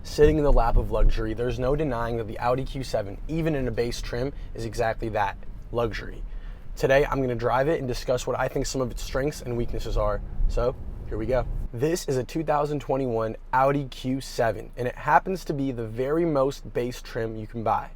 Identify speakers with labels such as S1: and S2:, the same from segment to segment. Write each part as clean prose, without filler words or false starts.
S1: Sitting in the lap of luxury, there's no denying that the Audi Q7, even in a base trim, is exactly that, luxury. Today, I'm going to drive it and discuss what I think some of its strengths and weaknesses are. So, here we go. This is a 2021 Audi Q7, and it happens to be the very most base trim you can buy.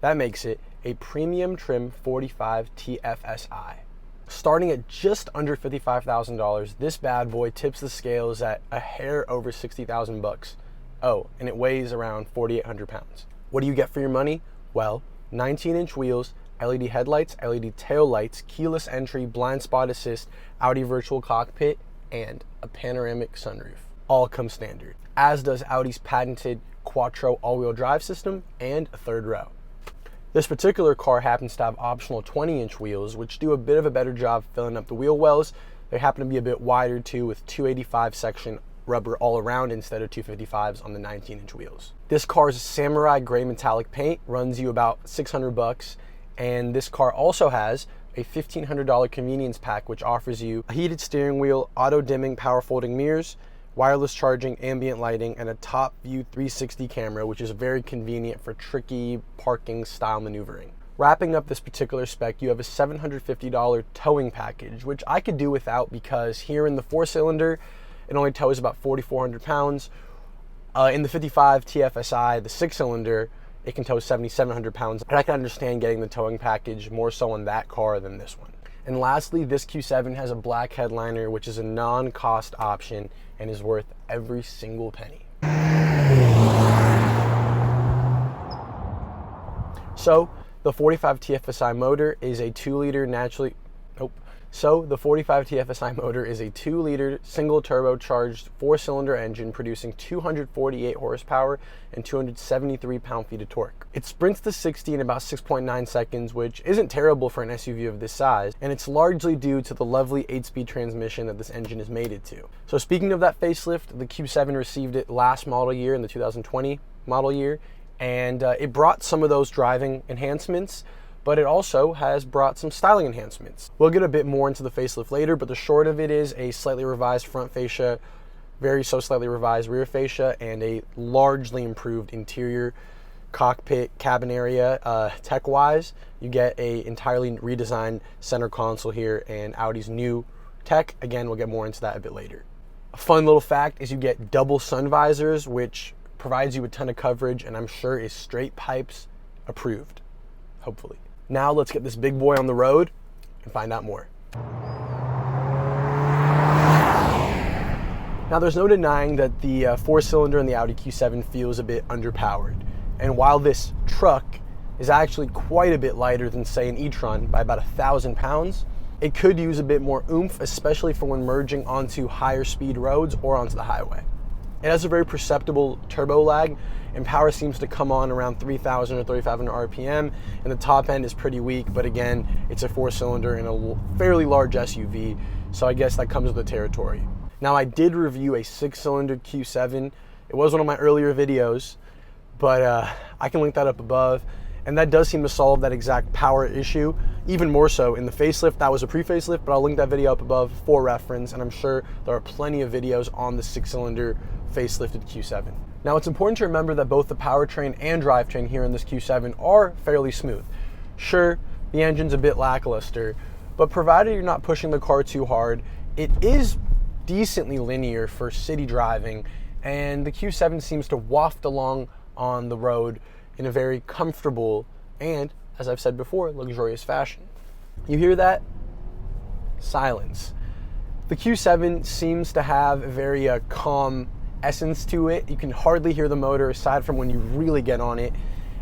S1: That makes it a premium trim 45 TFSI. Starting at just under $55,000, this bad boy tips the scales at a hair over 60,000 bucks. Oh, and it weighs around 4,800 pounds. What do you get for your money? Well, 19-inch wheels, LED headlights, LED tail lights, keyless entry, blind spot assist, Audi virtual cockpit, and a panoramic sunroof. All come standard, as does Audi's patented Quattro all-wheel drive system and a third row. This particular car happens to have optional 20-inch wheels, which do a bit of a better job filling up the wheel wells. They happen to be a bit wider too, with 285 section rubber all around instead of 255s on the 19-inch wheels. This car's samurai gray metallic paint runs you about 600 bucks, and this car also has a $1,500 convenience pack, which offers you a heated steering wheel, auto dimming power folding mirrors, wireless charging, ambient lighting, and a top view 360 camera, which is very convenient for tricky parking style maneuvering. Wrapping up this particular spec, you have a $750 towing package, which I could do without because here in the 4-cylinder, it only tows about 4,400 pounds. In the 55 TFSI, the 6-cylinder, it can tow 7,700 pounds. And I can understand getting the towing package more so on that car than this one. And lastly, this Q7 has a black headliner, which is a non-cost option and is worth every single penny. So the 45 TFSI motor is a 2-liter the 45 TFSI motor is a 2-liter single turbocharged 4-cylinder engine producing 248 horsepower and 273 pound-feet of torque. It sprints to 60 in about 6.9 seconds, which isn't terrible for an SUV of this size, and it's largely due to the lovely 8-speed transmission that this engine is mated to. So speaking of that facelift, the Q7 received it last model year in the 2020 model year, and it brought some of those driving enhancements, but it also has brought some styling enhancements. We'll get a bit more into the facelift later, but the short of it is a slightly revised front fascia, slightly revised rear fascia, and a largely improved interior cockpit cabin area. Tech-wise, you get a entirely redesigned center console here and Audi's new tech. Again, we'll get more into that a bit later. A fun little fact is you get double sun visors, which provides you a ton of coverage and I'm sure is straight pipes approved, hopefully. Now let's get this big boy on the road and find out more. Now there's no denying that the 4-cylinder in the Audi Q7 feels a bit underpowered. And while this truck is actually quite a bit lighter than say an e-tron by about 1,000 pounds, it could use a bit more oomph, especially for when merging onto higher speed roads or onto the highway. It has a very perceptible turbo lag, and power seems to come on around 3,000 or 3,500 RPM, and the top end is pretty weak, but again, it's a 4-cylinder in a fairly large SUV, so I guess that comes with the territory. Now, I did review a 6-cylinder Q7. It was one of my earlier videos, but I can link that up above, and that does seem to solve that exact power issue, even more so in the facelift. That was a pre-facelift, but I'll link that video up above for reference, and I'm sure there are plenty of videos on the 6-cylinder facelifted Q7. Now, it's important to remember that both the powertrain and drivetrain here in this Q7 are fairly smooth. Sure, the engine's a bit lackluster, but provided you're not pushing the car too hard, it is decently linear for city driving, and the Q7 seems to waft along on the road in a very comfortable and, as I've said before, luxurious fashion. You hear that? Silence. The Q7 seems to have a very calm essence to it. You can hardly hear the motor aside from when you really get on it.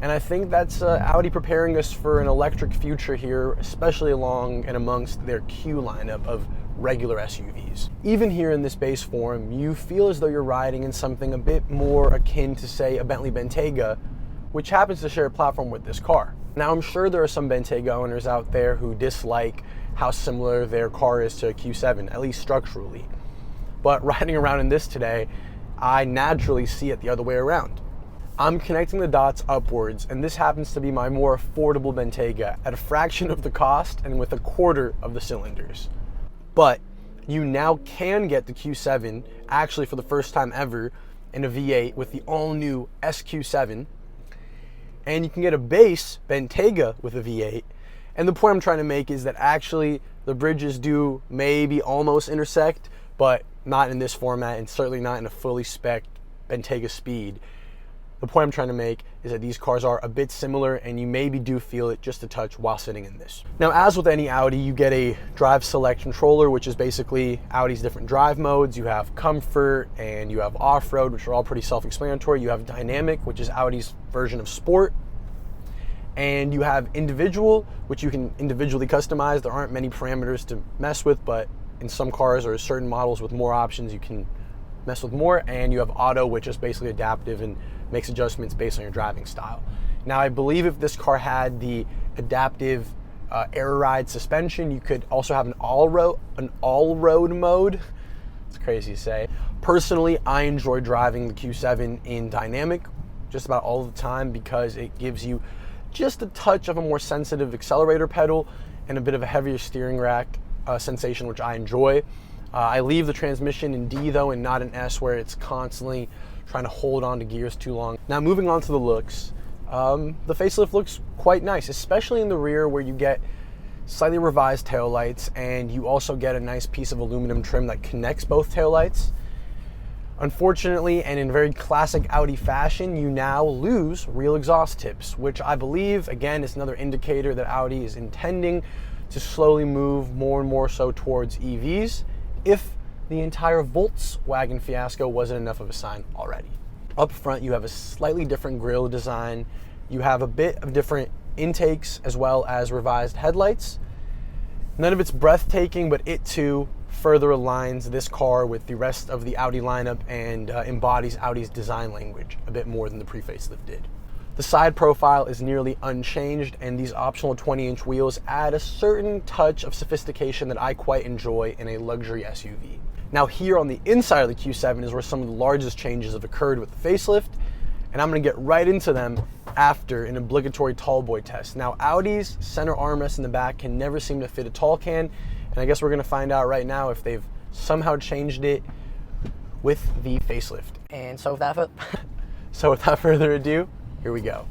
S1: And I think that's Audi preparing us for an electric future here, especially along and amongst their Q lineup of regular SUVs. Even here in this base form, you feel as though you're riding in something a bit more akin to, say, a Bentley Bentayga, which happens to share a platform with this car. Now, I'm sure there are some Bentayga owners out there who dislike how similar their car is to a Q7, at least structurally. But riding around in this today, I naturally see it the other way around. I'm connecting the dots upwards, and this happens to be my more affordable Bentayga at a fraction of the cost and with a quarter of the cylinders. But you now can get the Q7, actually for the first time ever, and a V8 with the all-new SQ7. And you can get a base Bentayga with a V8. And the point I'm trying to make is that actually the bridges do maybe almost intersect, but not in this format, and certainly not in a fully spec'd Bentayga Speed. The point I'm trying to make is that these cars are a bit similar, and you maybe do feel it just a touch while sitting in this. Now, as with any Audi, you get a drive select controller, which is basically Audi's different drive modes. You have comfort and you have off-road, which are all pretty self-explanatory. You have dynamic, which is Audi's version of sport. And you have individual, which you can individually customize. There aren't many parameters to mess with, but in some cars or certain models with more options, you can mess with more. And you have auto, which is basically adaptive and makes adjustments based on your driving style. Now, I believe if this car had the adaptive air ride suspension, you could also have an all-road mode. It's crazy to say. Personally, I enjoy driving the Q7 in dynamic just about all the time because it gives you just a touch of a more sensitive accelerator pedal and a bit of a heavier steering rack sensation, which I enjoy. I leave the transmission in D though, and not in S, where it's constantly trying to hold on to gears too long. Now, moving on to the looks, the facelift looks quite nice, especially in the rear where you get slightly revised taillights, and you also get a nice piece of aluminum trim that connects both taillights. Unfortunately, and in very classic Audi fashion, you now lose real exhaust tips, which I believe, again, is another indicator that Audi is intending to slowly move more and more so towards EVs, if the entire Volkswagen fiasco wasn't enough of a sign already. Up front, you have a slightly different grille design. You have a bit of different intakes as well as revised headlights. None of it's breathtaking, but it too further aligns this car with the rest of the Audi lineup and embodies Audi's design language a bit more than the pre-facelift did. The side profile is nearly unchanged, and these optional 20-inch wheels add a certain touch of sophistication that I quite enjoy in a luxury SUV. Now, here on the inside of the Q7 is where some of the largest changes have occurred with the facelift, and I'm going to get right into them after an obligatory tall boy test. Now, Audi's center armrest in the back can never seem to fit a tall can, and I guess we're going to find out right now if they've somehow changed it with the facelift. And so without further ado, here we go.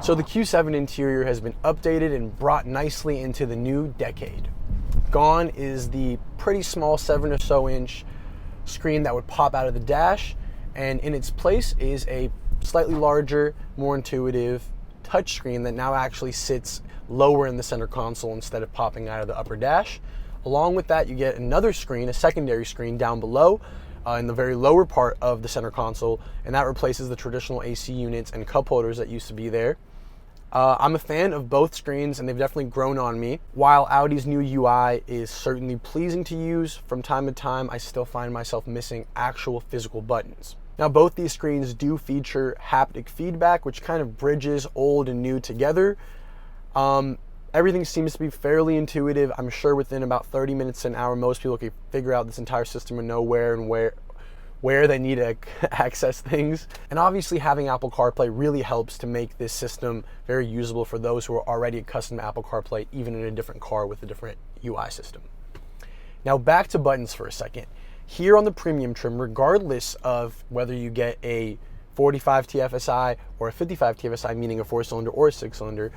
S1: So the Q7 interior has been updated and brought nicely into the new decade. Gone is the pretty small 7 or so inch screen that would pop out of the dash, and in its place is a slightly larger, more intuitive touchscreen that now actually sits lower in the center console instead of popping out of the upper dash. Along with that, you get another screen, a secondary screen down below in the very lower part of the center console, and that replaces the traditional AC units and cup holders that used to be there. I'm a fan of both screens, and they've definitely grown on me. While Audi's new UI is certainly pleasing to use, from time to time I still find myself missing actual physical buttons. Now, both these screens do feature haptic feedback, which kind of bridges old and new together. Everything seems to be fairly intuitive. I'm sure within about 30 minutes to an hour, most people can figure out this entire system and know where they need to access things. And obviously having Apple CarPlay really helps to make this system very usable for those who are already accustomed to Apple CarPlay, even in a different car with a different UI system. Now, back to buttons for a second. Here on the premium trim, regardless of whether you get a 45 TFSI or a 55 TFSI, meaning a 4-cylinder or a 6-cylinder,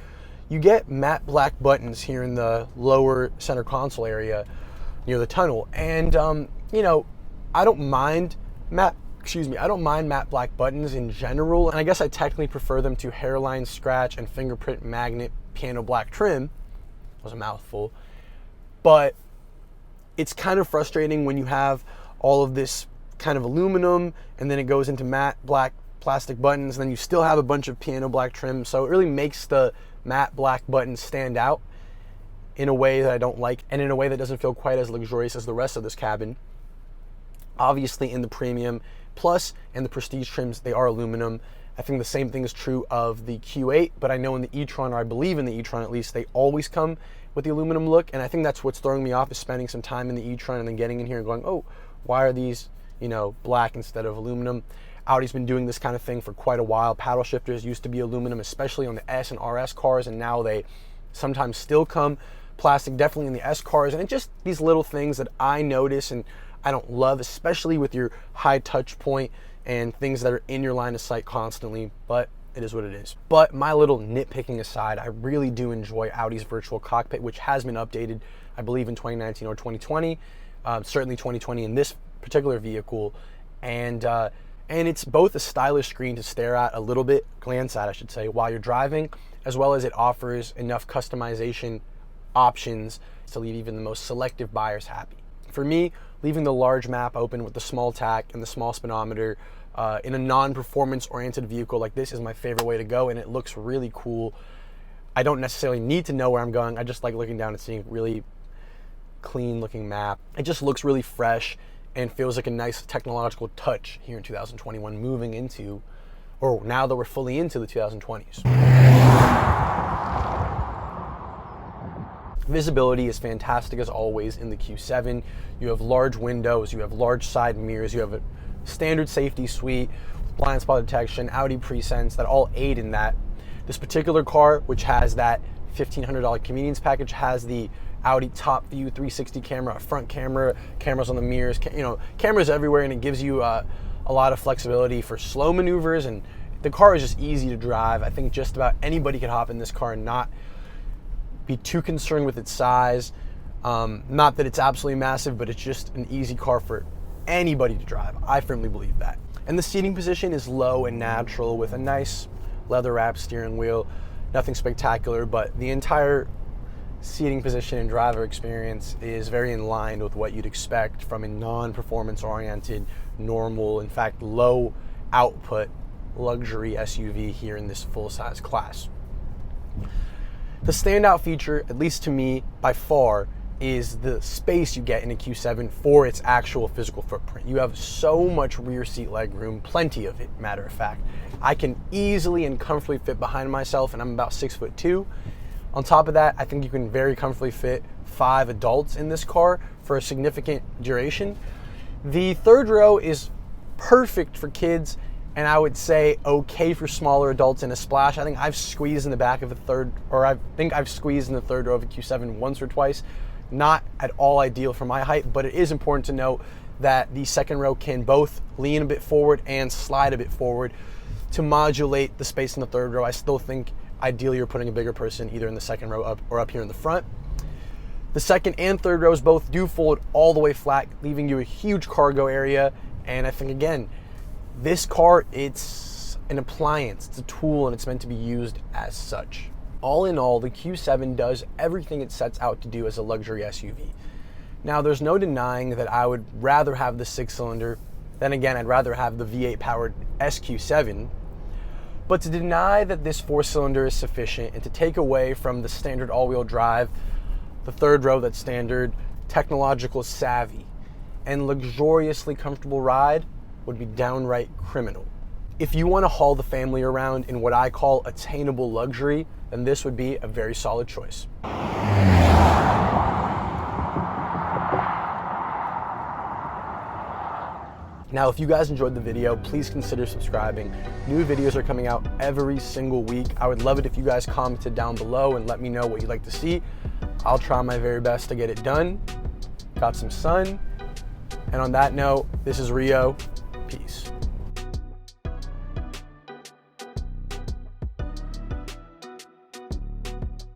S1: you get matte black buttons here in the lower center console area near the tunnel. And you know, I don't mind matte black buttons in general, and I guess I technically prefer them to hairline scratch and fingerprint magnet piano black trim. That was a mouthful. But it's kind of frustrating when you have all of this kind of aluminum and then it goes into matte black plastic buttons, and then you still have a bunch of piano black trim. So it really makes the matte black buttons stand out in a way that I don't like, and in a way that doesn't feel quite as luxurious as the rest of this cabin. Obviously, in the premium, Plus, and the Prestige trims, they are aluminum. I think the same thing is true of the Q8, but I know in the e-tron, or I believe in the e-tron at least, they always come with the aluminum look, and I think that's what's throwing me off, is spending some time in the e-tron and then getting in here and going, oh, why are these, you know, black instead of aluminum? Audi's been doing this kind of thing for quite a while. Paddle shifters used to be aluminum, especially on the S and RS cars, and now they sometimes still come plastic, definitely in the S cars. And it's just these little things that I notice and I don't love, especially with your high touch point and things that are in your line of sight constantly, but it is what it is. But my little nitpicking aside, I really do enjoy Audi's virtual cockpit, which has been updated, I believe, in 2019 or 2020, certainly 2020 in this particular vehicle. And it's both a stylish screen to stare at a little bit, glance at I should say, while you're driving, as well as it offers enough customization options to leave even the most selective buyers happy. For me, leaving the large map open with the small tack and the small speedometer in a non-performance oriented vehicle like this is my favorite way to go, and it looks really cool. I don't necessarily need to know where I'm going. I just like looking down and seeing a really clean looking map. It just looks really fresh and feels like a nice technological touch here in 2021, moving into, or now that we're fully into the 2020s. Visibility is fantastic as always in the Q7. You have large windows, you have large side mirrors, you have a standard safety suite, blind spot detection, Audi Presense that all aid in that. This particular car, which has that $1,500 convenience package, has the Audi top view 360 camera, front camera, cameras on the mirrors, you know, cameras everywhere, and it gives you a lot of flexibility for slow maneuvers, and the car is just easy to drive. I think just about anybody could hop in this car and not be too concerned with its size. Not that it's absolutely massive, but it's just an easy car for anybody to drive. I firmly believe that. And the seating position is low and natural with a nice leather wrapped steering wheel. Nothing spectacular, but the entire seating position and driver experience is very in line with what you'd expect from a non-performance oriented, normal, in fact, low output luxury SUV here in this full-size class. The standout feature, at least to me, by far, is the space you get in a Q7 for its actual physical footprint. You have so much rear seat leg room, plenty of it, matter of fact. I can easily and comfortably fit behind myself, and I'm about 6'2". On top of that, I think you can very comfortably fit 5 adults in this car for a significant duration. The third row is perfect for kids, and I would say okay for smaller adults in a splash. I think I've squeezed in the back of I've squeezed in the third row of a Q7 once or twice. Not at all ideal for my height, but it is important to note that the second row can both lean a bit forward and slide a bit forward to modulate the space in the third row. I still think ideally you're putting a bigger person either in the second row up here in the front. The second and third rows both do fold all the way flat, leaving you a huge cargo area. And I think, again, this car, it's an appliance, it's a tool, and it's meant to be used as such. All in all, the Q7 does everything it sets out to do as a luxury SUV. Now, there's no denying that I would rather have the 6-cylinder. Then again, I'd rather have the V8 powered SQ7. But to deny that this 4-cylinder is sufficient and to take away from the standard all-wheel drive, the third row that's standard, technological savvy, and luxuriously comfortable ride would be downright criminal. If you want to haul the family around in what I call attainable luxury, then this would be a very solid choice. Now, if you guys enjoyed the video, please consider subscribing. New videos are coming out every single week. I would love it if you guys commented down below and let me know what you'd like to see. I'll try my very best to get it done. Got some sun. And on that note, this is Rio. Peace.